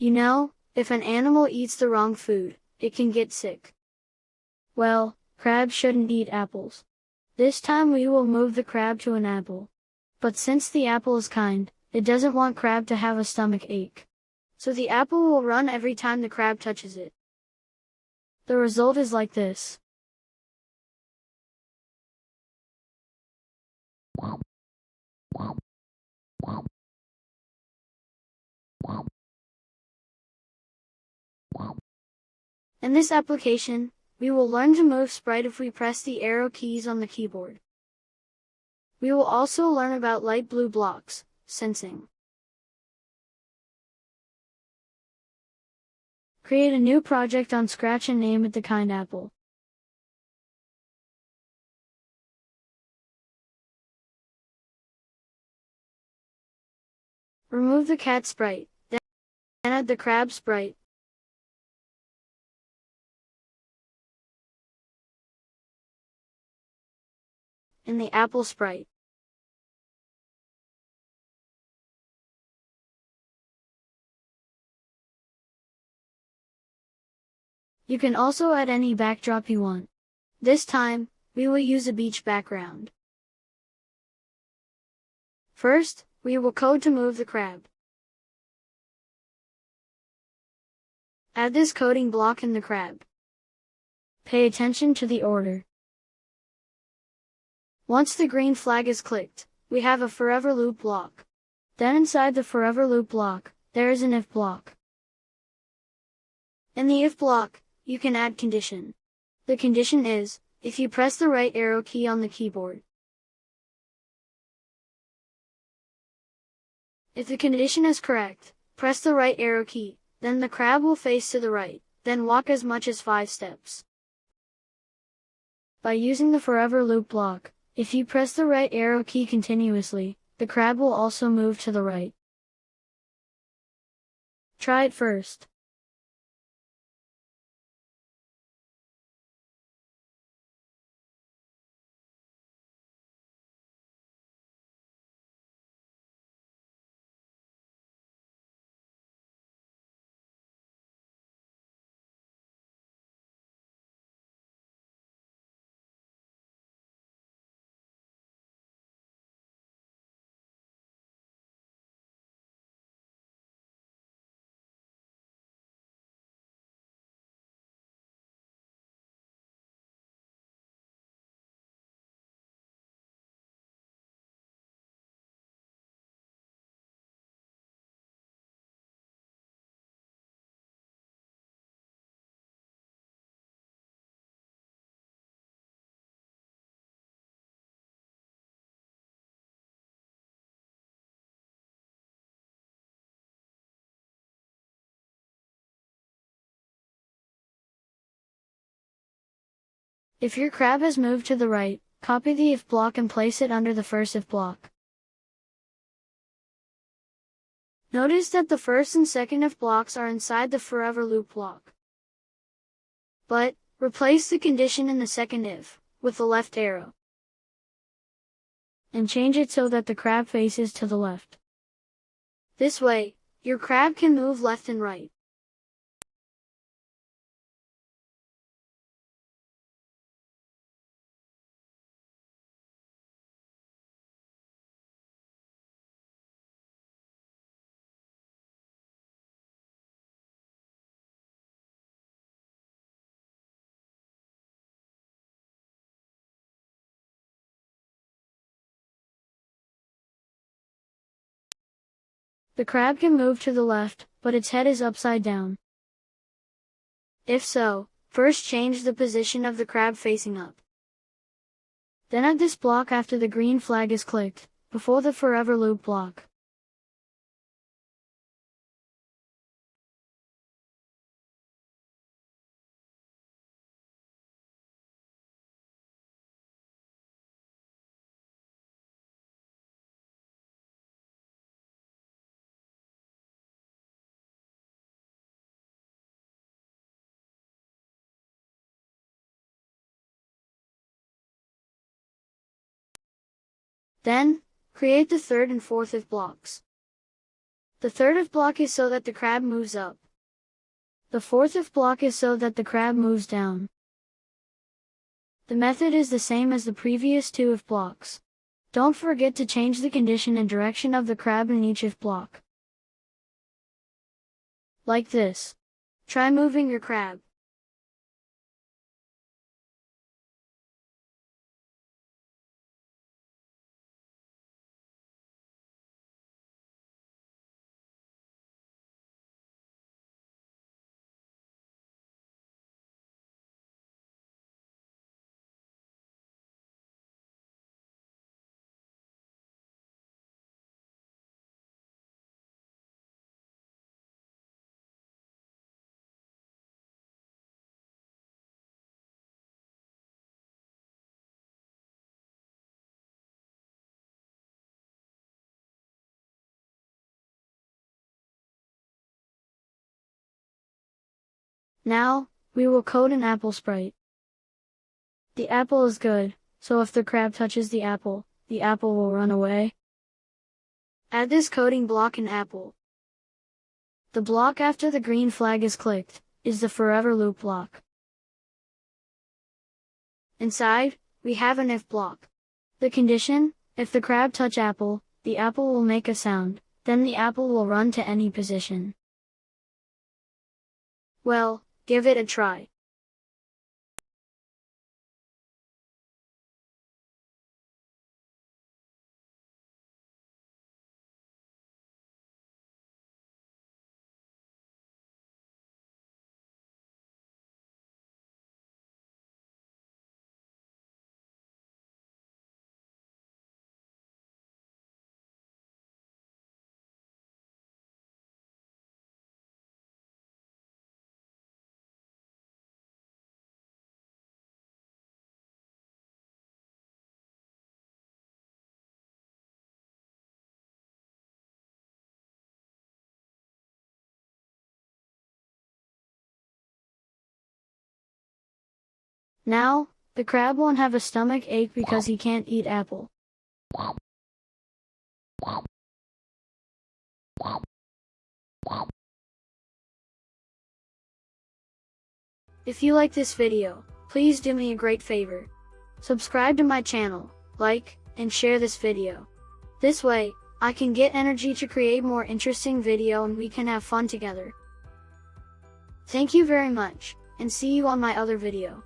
If an animal eats the wrong food, it can get sick. Well, crabs shouldn't eat apples. This time we will move the crab to an apple. But since the apple is kind, it doesn't want crab to have a stomach ache. So the apple will run every time the crab touches it. The result is like this. In this application, we will learn to move Sprite if we press the arrow keys on the keyboard. We will also learn about light blue blocks, sensing. Create a new project on Scratch and name it the kind apple. Remove the cat sprite, then add the crab sprite. And the apple sprite. You can also add any backdrop you want. This time, we will use a beach background. First, we will code to move the crab. Add this coding block in the crab. Pay attention to the order. Once the green flag is clicked, we have a forever loop block. Then inside the forever loop block, there is an if block. In the if block, you can add condition. The condition is, if you press the right arrow key on the keyboard. If the condition is correct, press the right arrow key, then the crab will face to the right, then walk as much as 5 steps. By using the forever loop block, if you press the right arrow key continuously, the crab will also move to the right. Try it first. If your crab has moved to the right, copy the if block and place it under the first if block. Notice that the first and second if blocks are inside the forever loop block. But, replace the condition in the second if, with the left arrow. And change it so that the crab faces to the left. This way, your crab can move left and right. The crab can move to the left, but its head is upside down. If so, first change the position of the crab facing up. Then add this block after the green flag is clicked, before the forever loop block. Then, create the third and fourth if blocks. The third block is so that the crab moves up. The fourth block is so that the crab moves down. The method is the same as the previous two if blocks. Don't forget to change the condition and direction of the crab in each if block. Like this. Try moving your crab. Now, we will coat an apple Sprite. The apple is good, so if the crab touches the apple will run away. Add this coating block in apple. The block after the green flag is clicked, is the forever loop block. Inside, we have an if block. The condition, if the crab touch apple, the apple will make a sound, then the apple will run to any position. Well, give it a try. Now, the crab won't have a stomach ache because he can't eat apple. If you like this video, please do me a great favor. Subscribe to my channel, like, and share this video. This way, I can get energy to create more interesting video and we can have fun together. Thank you very much, and see you on my other video.